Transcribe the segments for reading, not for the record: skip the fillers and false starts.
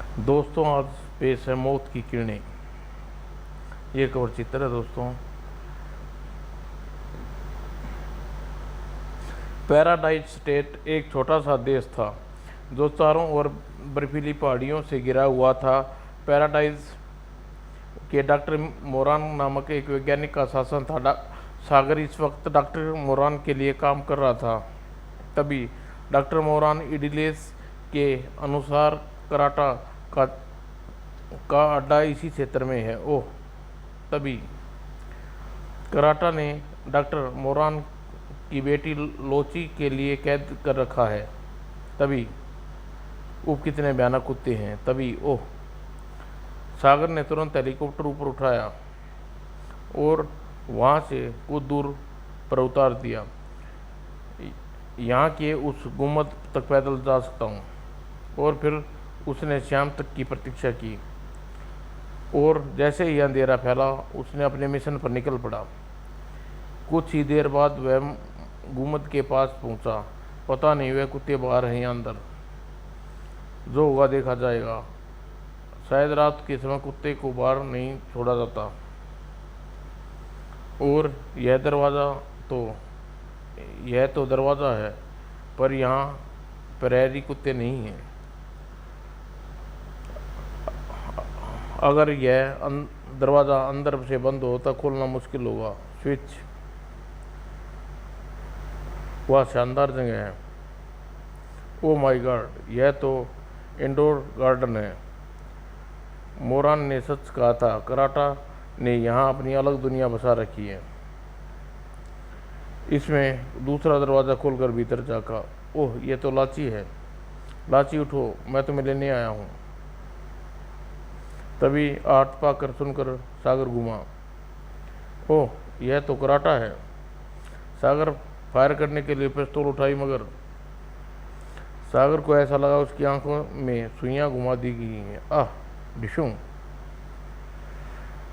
दोस्तों, आज पेश है मौत की किरणें। ये कवर चित्र है दोस्तों। पैराडाइज स्टेट एक छोटा सा देश था जो चारों ओर बर्फीली पहाड़ियों से घिरा हुआ था। पैराडाइज के डॉक्टर मोरान नामक एक वैज्ञानिक का शासन था। सागर इस वक्त डॉक्टर मोरान के लिए काम कर रहा था। तभी डॉक्टर मोरान इडिलेस के अनुसार कराटा का अड्डा इसी क्षेत्र में है। ओह, तभी कराटा ने डॉक्टर मोरान की बेटी लोची के लिए कैद कर रखा है। तभी कितने भयानक कुत्ते हैं। तभी ओह, सागर ने तुरंत हेलीकॉप्टर ऊपर उठाया और वहाँ से कुछ दूर पर उतार दिया। यहाँ के उस गुम्बद तक पैदल जा सकता हूँ। और फिर उसने शाम तक की प्रतीक्षा की और जैसे ही अंधेरा फैला उसने अपने मिशन पर निकल पड़ा। कुछ ही देर बाद वह गुम्बद के पास पहुंचा। पता नहीं वह कुत्ते बाहर हैं या अंदर। जो होगा देखा जाएगा। शायद रात के समय कुत्ते को बाहर नहीं छोड़ा जाता। और यह तो दरवाज़ा है, पर यहाँ प्रहरी कुत्ते नहीं हैं। अगर यह दरवाज़ा अंदर से बंद हो तो खोलना मुश्किल होगा। स्विच, वह शानदार जगह है। ओ माय गॉड, यह तो इंडोर गार्डन है। मोरान ने सच कहा था। कराटा ने यहाँ अपनी अलग दुनिया बसा रखी है। इसमें दूसरा दरवाज़ा खोलकर भीतर झाँका। ओह, यह तो लाची है। लाची उठो, मैं तुम्हें लेने आया हूँ। तभी आठ पाकर सुनकर सागर घूमा। ओह, यह तो कराटा है। सागर फायर करने के लिए पिस्तौल उठाई, मगर सागर को ऐसा लगा उसकी आंखों में सुइयां घुमा दी गई हैं। आह, डिशूं।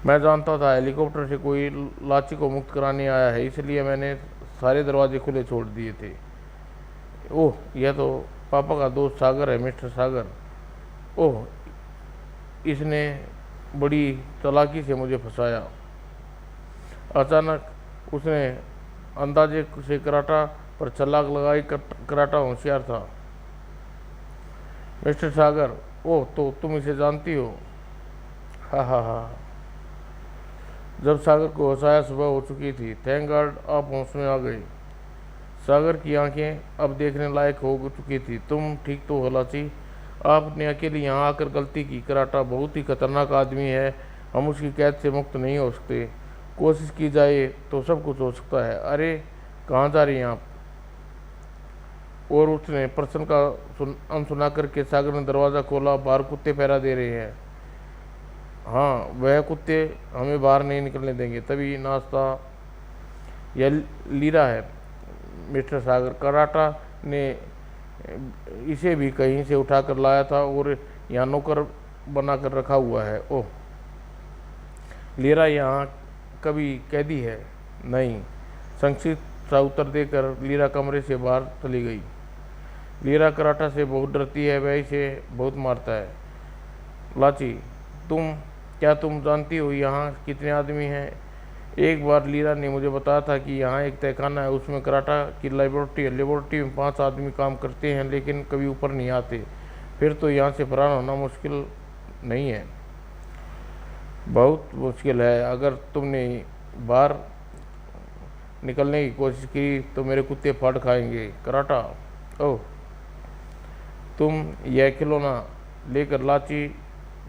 मैं जानता था हेलीकॉप्टर से कोई लाची को मुक्त कराने आया है, इसलिए मैंने सारे दरवाजे खुले छोड़ दिए थे। ओह, यह तो पापा का दोस्त सागर है, मिस्टर सागर। ओह, इसने बड़ी चालाकी से मुझे फंसाया। अचानक उसने अंदाजे से कराटा पर छलांग लगाई। कराटा होशियार था। मिस्टर सागर, ओह, तो तुम इसे जानती हो? हा हा हा। जब सागर को हंसाया सुबह हो चुकी थी। थैंक गॉड आप होश में आ गई। सागर की आंखें अब देखने लायक हो चुकी थी। तुम ठीक तो हो लाची? आपने अकेले यहाँ आकर गलती की। कराटा बहुत ही खतरनाक आदमी है। हम उसकी कैद से मुक्त नहीं हो सकते। कोशिश की जाए तो सब कुछ हो सकता है। अरे, कहाँ जा रही हैं आप? और उसने प्रश्न का अनसुना करके सागर ने दरवाज़ा खोला। बाहर कुत्ते पहरा दे रहे हैं। हाँ, वह कुत्ते हमें बाहर नहीं निकलने देंगे। तभी नाश्ता, यह लीरा है मिस्टर सागर। कराटा ने इसे भी कहीं से उठाकर लाया था और यहाँ नौकर बना कर रखा हुआ है। ओह, लीरा यहाँ कभी कैदी है? नहीं। संक्षिप्त सा उत्तर देकर लीरा कमरे से बाहर चली गई। लीरा कराटा से बहुत डरती है, वह इसे बहुत मारता है। लाची, क्या तुम जानती हो यहाँ कितने आदमी हैं? एक बार लीरा ने मुझे बताया था कि यहाँ एक तहखाना है, उसमें कराटा की लेबोरेटरी है। लेबोरेटरी में 5 आदमी काम करते हैं, लेकिन कभी ऊपर नहीं आते। फिर तो यहाँ से फरार होना मुश्किल नहीं है? बहुत मुश्किल है। अगर तुमने बाहर निकलने की कोशिश की तो मेरे कुत्ते फाड़ खाएंगे। कराटा, ओह, तुम यह खिलौना लेकर लाची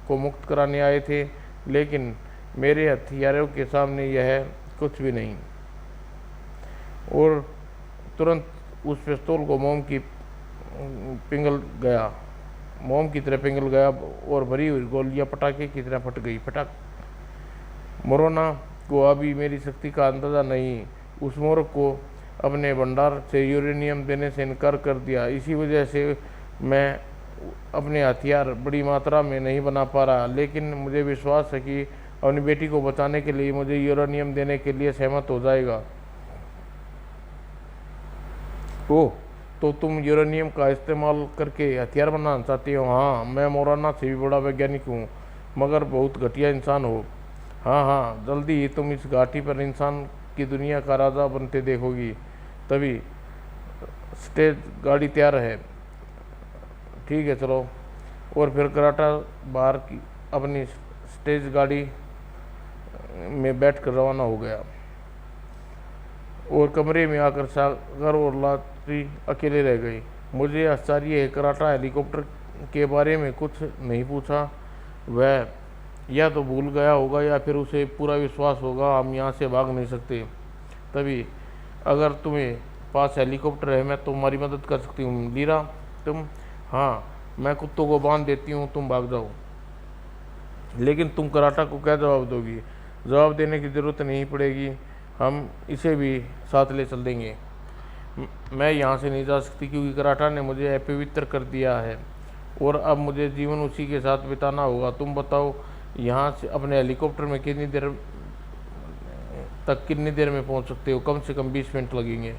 को मुक्त कराने आए थे, लेकिन मेरे हथियारों के सामने यह कुछ भी नहीं। और तुरंत उस पिस्तौल को मोम की तरह पिघल गया और भरी हुई गोलियां पटाखे की तरह फट गई। फटाक। मोरोना को अभी मेरी शक्ति का अंदाज़ा नहीं। उस मूर्ख को अपने भंडार से यूरेनियम देने से इनकार कर दिया। इसी वजह से मैं अपने हथियार बड़ी मात्रा में नहीं बना पा रहा, लेकिन मुझे विश्वास है कि अपनी बेटी को बचाने के लिए मुझे यूरेनियम देने के लिए सहमत हो जाएगा। ओह, तो तुम यूरेनियम का इस्तेमाल करके हथियार बनाना चाहते हो? हाँ, मैं मौलाना से भी बड़ा वैज्ञानिक हूँ, मगर बहुत घटिया इंसान हो। हाँ हाँ, जल्दी ही तुम इस घाटी पर इंसान की दुनिया का राजा बनते देखोगी। तभी स्टेज गाड़ी तैयार है। ठीक है, चलो। और फिर कराटा बाहर की अपनी स्टेज गाड़ी में बैठ कर रवाना हो गया और कमरे में आकर सागर और लाची अकेले रह गई। मुझे आश्चर्य है, कराटा हेलीकॉप्टर के बारे में कुछ नहीं पूछा। वह या तो भूल गया होगा या फिर उसे पूरा विश्वास होगा हम यहाँ से भाग नहीं सकते। तभी, अगर तुम्हें पास हेलीकॉप्टर है मैं तुम्हारी मदद कर सकती हूँ लीरा। तुम? हाँ, मैं कुत्तों को बांध देती हूँ, तुम भाग जाओ। लेकिन तुम कराटा को क्या जवाब दोगी? जवाब देने की ज़रूरत नहीं पड़ेगी, हम इसे भी साथ ले चल देंगे। मैं यहाँ से नहीं जा सकती क्योंकि कराटा ने मुझे अपवित्र कर दिया है और अब मुझे जीवन उसी के साथ बिताना होगा। तुम बताओ, यहाँ से अपने हेलीकॉप्टर में कितनी देर में पहुँच सकते हो? कम से कम 20 मिनट लगेंगे।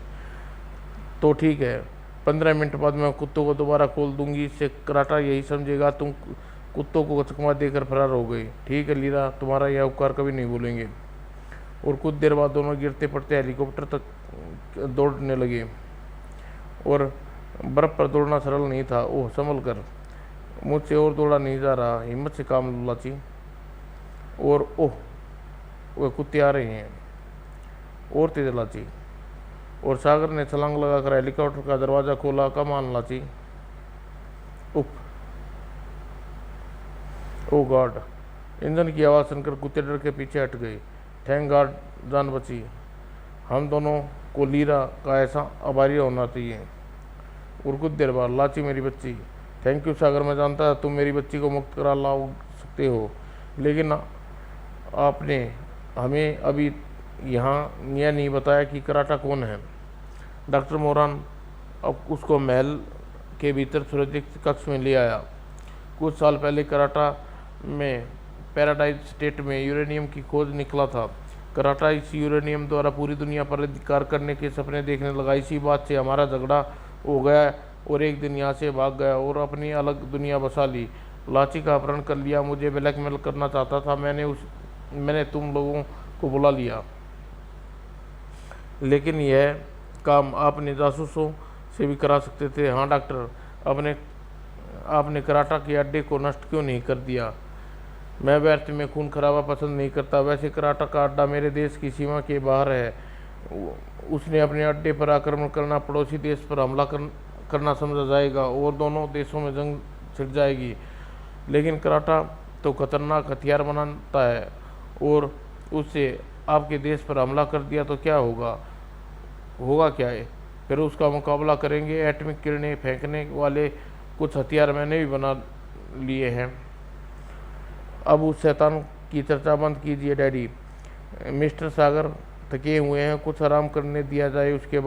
तो ठीक है, 15 मिनट बाद मैं कुत्तों को दोबारा खोल दूंगी। इससे कराटा यही समझेगा तुम कुत्तों को चकमा देकर फरार हो गई। ठीक है लीरा, तुम्हारा यह उपकार कभी नहीं भूलेंगे। और कुछ देर बाद दोनों गिरते पड़ते हेलीकॉप्टर तक दौड़ने लगे। और बर्फ़ पर दौड़ना सरल नहीं था। ओह, संभल कर, मुझसे और दौड़ा नहीं जा रहा, हिम्मत से काम लो लाची। और ओह, वे कुत्ते आ रहे हैं, और तेज लाची। और सागर ने छलांग लगाकर हेलीकॉप्टर का दरवाज़ा खोला। कमान लाची। उफ, ओ गॉड। इंजन की आवाज़ सुनकर कुत्ते डर के पीछे हट गए। थैंक गॉड, जान बची। हम दोनों को लीरा का ऐसा आभारी होना चाहिए। और कुछ देर बाद, लाची मेरी बच्ची। थैंक यू सागर, मैं जानता तुम मेरी बच्ची को मुक्त करा ला सकते हो, लेकिन आपने हमें अभी यहाँ यह नहीं बताया कि कराटा कौन है। डॉक्टर मोरान अब उसको महल के भीतर सुरक्षित कक्ष में ले आया। कुछ साल पहले कराटा में पैराडाइज स्टेट में यूरेनियम की खोज निकला था। कराटा इस यूरेनियम द्वारा पूरी दुनिया पर अधिकार करने के सपने देखने लगा। इसी बात से हमारा झगड़ा हो गया और एक दिन यहाँ से भाग गया और अपनी अलग दुनिया बसा ली। लाची का अपहरण कर लिया, मुझे ब्लैकमेल करना चाहता था। मैंने तुम लोगों को बुला लिया, लेकिन यह काम आपने जासूसों से भी करा सकते थे। हाँ डॉक्टर, आपने कराटा के अड्डे को नष्ट क्यों नहीं कर दिया? मैं व्यर्थ में खून खराबा पसंद नहीं करता। वैसे कराटा का अड्डा मेरे देश की सीमा के बाहर है। उसने अपने अड्डे पर आक्रमण करना पड़ोसी देश पर हमला करना समझा जाएगा और दोनों देशों में जंग छिड़ जाएगी। लेकिन कराटा तो खतरनाक हथियार बनाता है और उससे आपके देश पर हमला कर दिया तो क्या होगा क्या है? फिर उसका मुकाबला करेंगे। एटॉमिक किरणें फेंकने वाले कुछ हथियार मैंने भी बना लिए हैं। अब उस शैतान की चर्चा बंद कीजिए डैडी। मिस्टर सागर थके हुए हैं, कुछ आराम करने दिया जाए। उसके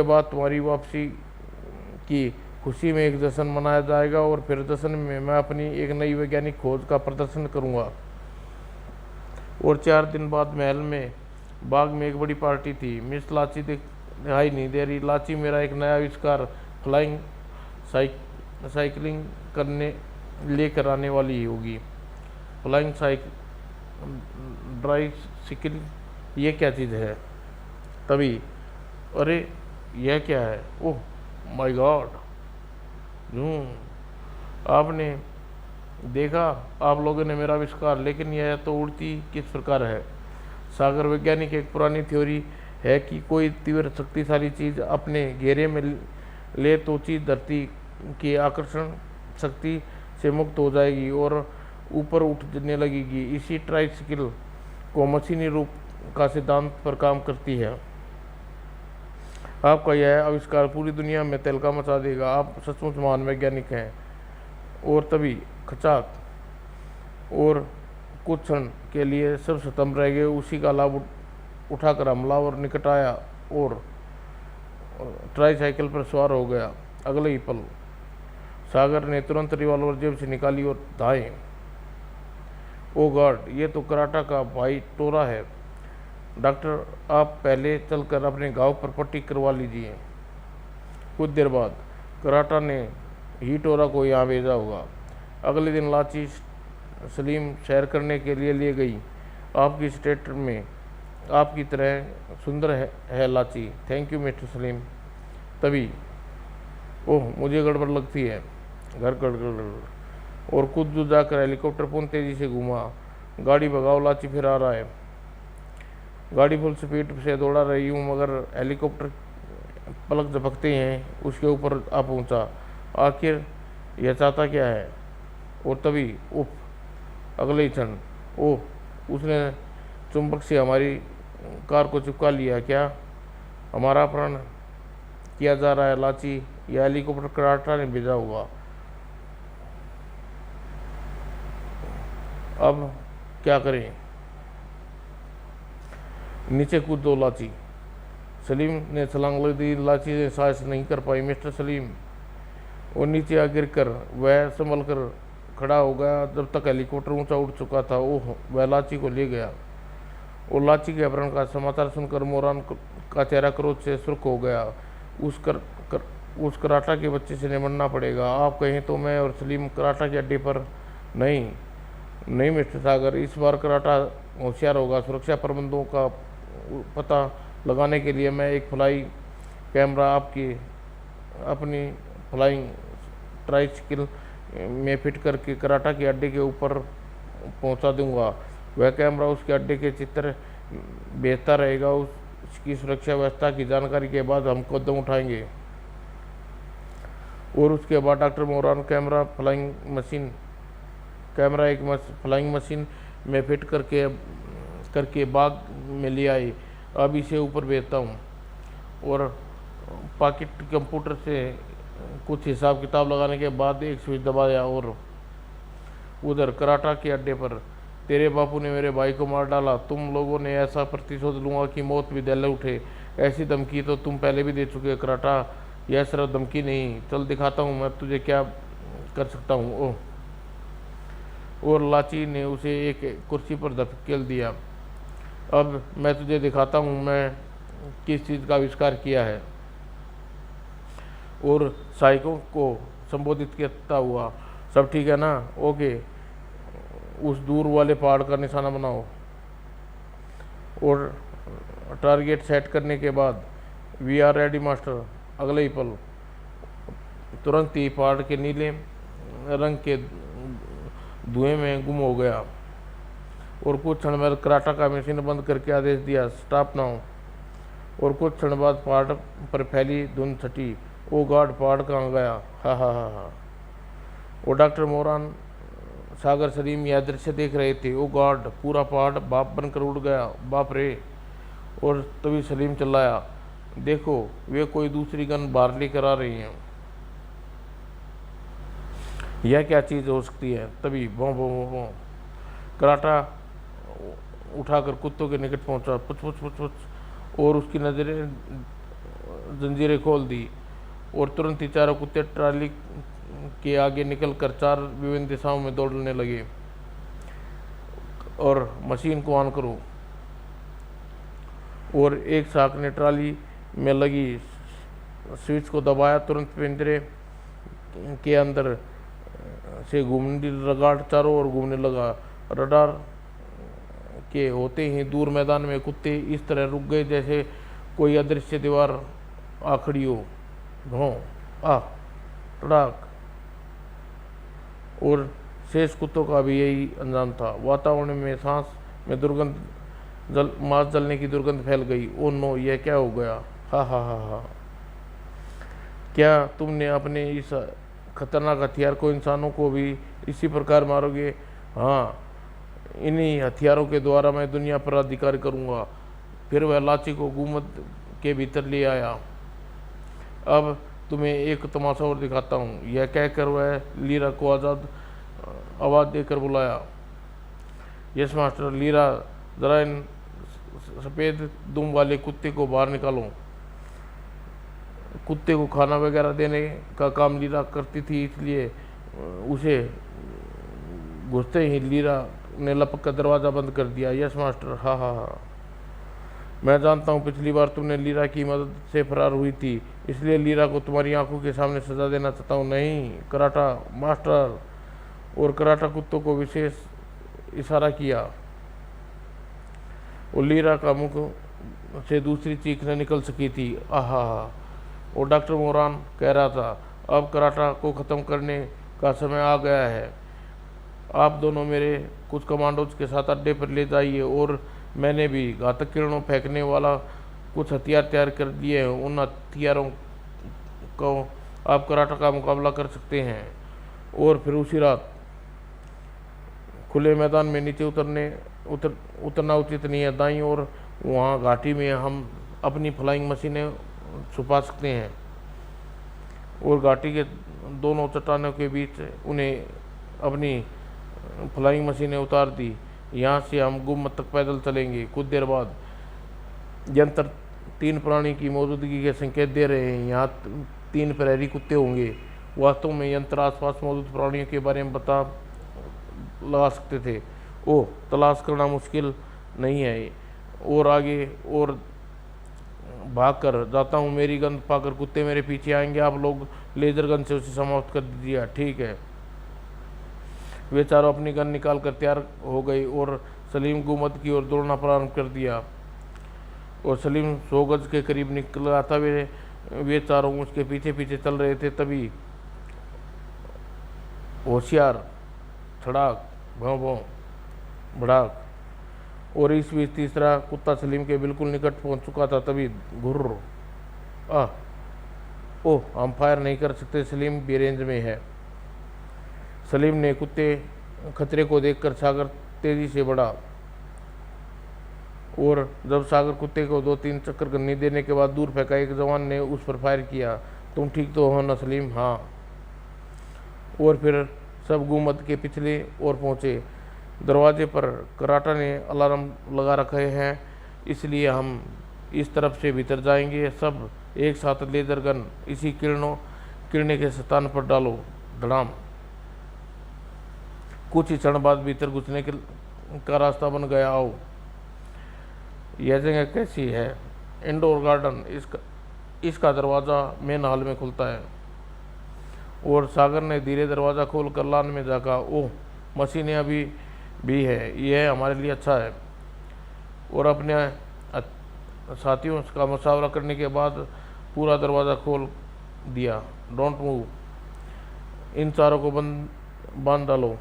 बाद तुम्हारी वापसी की खुशी में एक जश्न मनाया जाएगा और फिर जश्न में मैं अपनी एक नई वैज्ञानिक खोज का प्रदर्शन करूंगा। और 4 दिन बाद महल में बाग में एक बड़ी पार्टी थी। मिस लाची दिखाई नहीं दे रही। लाची मेरा एक नया आविष्कार फ्लाइंग साइकिलिंग करने लेकर आने वाली होगी। फ्लाइंग ड्राइसिकल, ये क्या चीज़ है? तभी, अरे यह क्या है? Oh my God. आपने देखा, आप लोगों ने मेरा आविष्कार, लेकिन यह तो उड़ती किस प्रकार है? सागर वैज्ञानिक एक पुरानी थ्योरी है कि कोई तीव्र शक्तिशाली चीज़ अपने घेरे में ले तो चीज़ धरती की आकर्षण शक्ति से मुक्त हो जाएगी और ऊपर उठने लगेगी। इसी ट्राइसिकल को मशीनी रूप का सिद्धांत पर काम करती है। आपका यह आविष्कार पूरी दुनिया में तहलका मचा देगा। आप सचमुच महान वैज्ञानिक हैं। और तभी खचाक, और कुछ क्षण के लिए सब स्तंभ रह गए। उसी का लाभ उठाकर हमलावर निकट आया और ट्राईसाइकिल पर सवार हो गया। अगले ही पल सागर ने तुरंत रिवॉल्वर जेब से निकाली और धाए। ओ गॉड, ये तो कराटा का भाई टोरा है। डॉक्टर, आप पहले चलकर अपने घाव पर पट्टी करवा लीजिए। कुछ देर बाद कराटा ने हीटोरा को यहाँ भेजा होगा। अगले दिन लाची सलीम सैर करने के लिए गई। आपकी स्टेट में आपकी तरह सुंदर है लाची। Thank you mister Salim. तभी ओह मुझे गड़बड़ लगती है, घर गड़बड़। और कूद जाकर हेलीकॉप्टर पूर्ण तेजी से घूमा। गाड़ी भगाओ, लाची फिर आ रहा है। गाड़ी फुल स्पीड से दौड़ा रही हूँ मगर हेलीकॉप्टर पलक झपकते हैं उसके ऊपर आ पहुँचा। आखिर यह चाहता क्या है? और तभी उफ, अगले ही क्षण ओह उसने चुंबक से हमारी कार को चिपका लिया। क्या हमारा अपहरण किया जा रहा है लाची? यह हेलीकॉप्टर कराटा ने भेजा होगा। अब क्या करें? नीचे कूद दो लाची। सलीम ने छलांग लगा दी। लाची ने साहस नहीं कर पाई। मिस्टर सलीम। और नीचे आ गिर कर वह संभल कर खड़ा हो गया। जब तक हेलीकॉप्टर ऊंचा उड़ चुका था ओह वह लाची को ले गया। और लाची के अपहरण का समाचार सुनकर मोरान का चेहरा क्रोध से सुर्ख हो गया। उस कराटा के बच्चे से निपटना पड़ेगा। आप कहें तो मैं और सलीम कराटा के अड्डे पर। नहीं मिस्टर सागर, इस बार कराटा होशियार होगा। सुरक्षा प्रबंधों का पता लगाने के लिए मैं एक फ्लाई कैमरा अपनी फ्लाइंग ट्राइसिकल में फिट करके कराटा के अड्डे के ऊपर पहुंचा दूंगा। वह कैमरा उसके अड्डे के चित्र भेजता रहेगा। उसकी सुरक्षा व्यवस्था की जानकारी के बाद हम कदम उठाएंगे। और उसके बाद डॉक्टर मोरान कैमरा एक फ्लाइंग मशीन में फिट करके बाग में ले आए। अब इसे ऊपर भेजता हूँ। और पॉकेट कंप्यूटर से कुछ हिसाब किताब लगाने के बाद एक स्विच दबाया और उधर कराटा के अड्डे पर तेरे बापू ने मेरे भाई को मार डाला। तुम लोगों ने ऐसा प्रतिशोध लूँगा कि मौत भी दहले उठे। ऐसी धमकी तो तुम पहले भी दे चुके कराटा। यह सिर्फ धमकी नहीं, चल दिखाता हूँ मैं तुझे क्या कर सकता हूँ। ओह, और लाची ने उसे एक कुर्सी पर धकेल दिया। अब मैं तुझे दिखाता हूँ मैं किस चीज़ का आविष्कार किया है। और सहायकों को संबोधित करता हुआ, सब ठीक है ना? ओके, उस दूर वाले पहाड़ का निशाना बनाओ। और टारगेट सेट करने के बाद वी आर रेडी मास्टर। अगले ही पल तुरंत ही पहाड़ के नीले रंग के धुएं में गुम हो गया। और कुछ क्षण में कराटा का मशीन बंद करके आदेश दिया, स्टॉप नाउ। और कुछ क्षण बाद पहाड़ पर फैली धुंध छटी। ओ गॉड, पहाड़ कहाँ गया? हा। और डॉक्टर मोरान, सागर, सलीम यह दृश्य देख रहे थे। ओ गॉड, पूरा पहाड़ बाप बनकर उड़ गया, बाप रे। और तभी सलीम चिल्लाया, देखो वे कोई दूसरी गन बाहर लेकर आ रही हैं। यह क्या चीज़ हो सकती है? तभी बो बो बो बो कराटा उठाकर कुत्तों के निकट पहुंचा। पुछ और उसकी नजरें जंजीरें खोल दी। और तुरंत ही चारों कुत्ते ट्राली के आगे निकलकर चार विभिन्न दिशाओं में दौड़ने लगे। और मशीन को ऑन करो। और एक शाख ने ट्राली में लगी स्विच को दबाया। तुरंत पिंजरे के अंदर से घूमने रडार चारों ओर घूमने लगा। रडार के होते ही दूर मैदान में कुत्ते इस तरह रुक गए जैसे कोई अदृश्य दीवार आ खड़ी हो। घों आ टड़ाक। और शेष कुत्तों का भी यही अंजाम था। वातावरण में सांस में दुर्गंध मांस जलने की दुर्गंध फैल गई। ओ नो, यह क्या हो गया? हा। क्या तुमने अपने इस खतरनाक हथियार को इंसानों को भी इसी प्रकार मारोगे? हाँ, इन्हीं हथियारों के द्वारा मैं दुनिया पर अधिकार करूँगा। फिर वह लाची को गुम्बद के भीतर ले आया। अब तुम्हें एक तमाशा और दिखाता हूँ। यह कहकर वह लीरा को आवाज़ देकर बुलाया। Yes master. लीरा, जरा इन सफ़ेद दुम वाले कुत्ते को बाहर निकालो। कुत्ते को खाना वगैरह देने का काम लीरा करती थी, इसलिए उसे घुसते ही लीरा ने लपक कर दरवाज़ा बंद कर दिया। Yes master. हा। मैं जानता हूँ पिछली बार तुमने लीरा की मदद से फरार हुई थी, इसलिए लीरा को तुम्हारी आंखों के सामने सजा देना चाहता हूँ। नहीं कराटा मास्टर। और कराटा कुत्तों को विशेष इशारा किया और लीरा का मुख से दूसरी चीख न निकल सकी थी। आहा। और डॉक्टर मोरान कह रहा था, अब कराटा को ख़त्म करने का समय आ गया है। आप दोनों मेरे कुछ कमांडोज के साथ अड्डे पर ले जाइए और मैंने भी घातक किरणों फेंकने वाला कुछ हथियार तैयार कर दिए हैं। उन हथियारों को आप कराटा का मुकाबला कर सकते हैं। और फिर उसी रात खुले मैदान में नीचे उतरना उचित नहीं है। दाईं ओर वहाँ घाटी में हम अपनी फ्लाइंग मशीनें छुपा सकते हैं और घाटी के दोनों चट्टानों के बीच उन्हें अपनी फ्लाइंग मशीनें उतार दी। यहाँ से हम गुम्मत तक पैदल चलेंगे। कुछ देर बाद यंत्र 3 प्राणी की मौजूदगी के संकेत दे रहे हैं। यहाँ 3 प्रहरी कुत्ते होंगे। वास्तव में यंत्र आसपास मौजूद प्राणियों के बारे में पता लगा सकते थे। ओह, तलाश करना मुश्किल नहीं है। और आगे और भाग कर जाता हूँ। मेरी गंध पाकर कुत्ते मेरे पीछे आएंगे। आप लोग लेजर गन से उसे समाप्त कर दीजिए। ठीक है। वे चारों अपनी गन निकाल कर तैयार हो गए और सलीम गुम्मत की ओर दौड़ना प्रारंभ कर दिया। और सलीम 100 गज के करीब निकल रहा था। वे चारों उसके पीछे पीछे चल रहे थे। तभी होशियार, छड़ाक, भौं भौं, भड़ाक। और इस बीच तीसरा कुत्ता सलीम के बिल्कुल निकट पहुंच चुका था। तभी घुर्र। ओह, हम फायर नहीं कर सकते, सलीम भी रेंज में है। सलीम ने कुत्ते खतरे को देखकर सागर तेजी से बढ़ा और जब सागर कुत्ते को 2-3 चक्कर गन्नी देने के बाद दूर फेंका, एक जवान ने उस पर फायर किया। तुम ठीक तो हो ना सलीम? हाँ। और फिर सब गुम्मत के पिछले ओर पहुँचे। दरवाजे पर कराटा ने अलार्म लगा रखे हैं, इसलिए हम इस तरफ से भीतर जाएंगे। सब एक साथ लेजर गन इसी किरणे के स्थान पर डालो। धड़ाम। कुछ ही क्षण बाद भीतर घुसने का रास्ता बन गया। आओ। यह जगह कैसी है? Indoor garden. इसका दरवाज़ा मेन हॉल में खुलता है। और सागर ने धीरे दरवाज़ा खोल कर लान में झाँका। ओह, मशीनें अभी भी है। यह हमारे लिए अच्छा है। और अपने साथियों का मशवरा करने के बाद पूरा दरवाज़ा खोल दिया। Don't move. इन चारों को बांध डालो।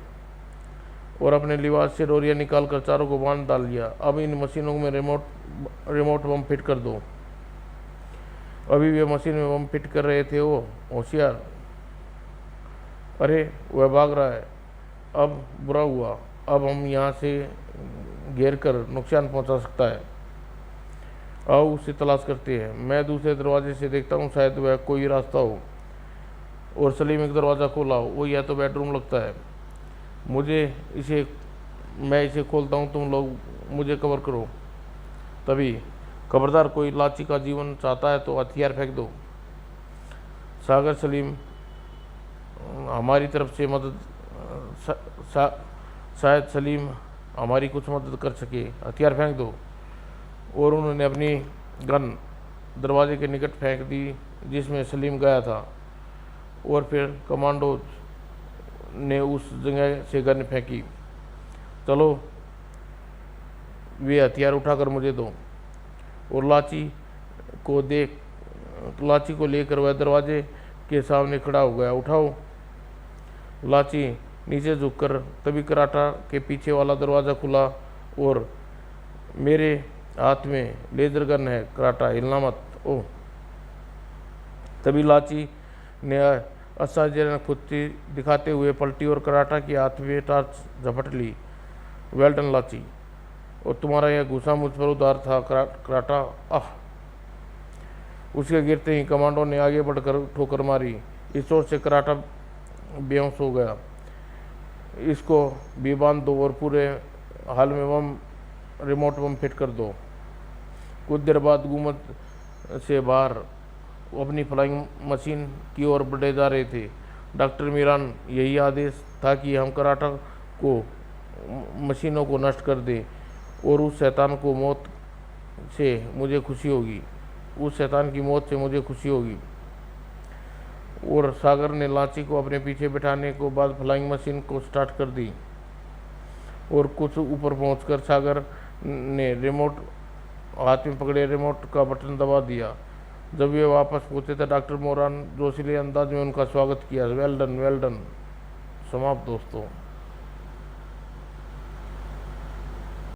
और अपने लिबास से डोरियाँ निकाल कर चारों को बांध डाल लिया। अब इन मशीनों में रिमोट बम फिट कर दो। अभी वे मशीन में बम फिट कर रहे थे। वो होशियार। अरे, वह भाग रहा है। अब बुरा हुआ। अब हम यहाँ से घेर कर नुकसान पहुँचा सकता है। आओ उसे तलाश करते हैं। मैं दूसरे दरवाजे से देखता हूँ, शायद वह कोई रास्ता हो। और सलीम एक दरवाज़ा खोला। वो यह तो बेडरूम लगता है। मैं इसे खोलता हूँ, तुम लोग मुझे कवर करो। तभी खबरदार, कोई लाची का जीवन चाहता है तो हथियार फेंक दो। सागर, सलीम, हमारी तरफ से मदद शायद सलीम हमारी कुछ मदद कर सके। हथियार फेंक दो। और उन्होंने अपनी गन दरवाजे के निकट फेंक दी जिसमें सलीम गया था। और फिर कमांडो ने उस जगह से गन फेंकी। चलो, वे हथियार उठाकर मुझे दो। और लाची को लेकर वह दरवाजे के सामने खड़ा हो गया। उठाओ। लाची नीचे झुककर तभी कराटा के पीछे वाला दरवाज़ा खुला और मेरे हाथ में लेजर गन है। कराटा, हिलना मत। ओह। तभी लाची ने आश्चर्यजनक फुर्ती दिखाते हुए पलटी और कराटा के हाथ में टार्च झपट ली। वेल्डन लाची, और तुम्हारा यह गुस्सा मुझ पर उधार था कराटा। आह। उसके गिरते ही कमांडो ने आगे बढ़कर ठोकर मारी। इस ओर से कराटा बेहोश हो गया। इसको भी बांध दो और पूरे हाल में रिमोट बम फिट कर दो। कुछ देर बाद गुम्मत से बाहर अपनी फ्लाइंग मशीन की ओर बढ़े जा रहे थे। डॉक्टर मीरान यही आदेश था कि हम कराटा को मशीनों को नष्ट कर दें और उस शैतान की मौत से मुझे खुशी होगी। और सागर ने लांची को अपने पीछे बिठाने को बाद फ्लाइंग मशीन को स्टार्ट कर दी और कुछ ऊपर पहुंचकर सागर ने रिमोट हाथ में पकड़े रिमोट का बटन दबा दिया। जब वे वापस पहुंचे तो डॉक्टर मोरान जोशीले अंदाज में उनका स्वागत किया। Well done, well done. समाप्त दोस्तों।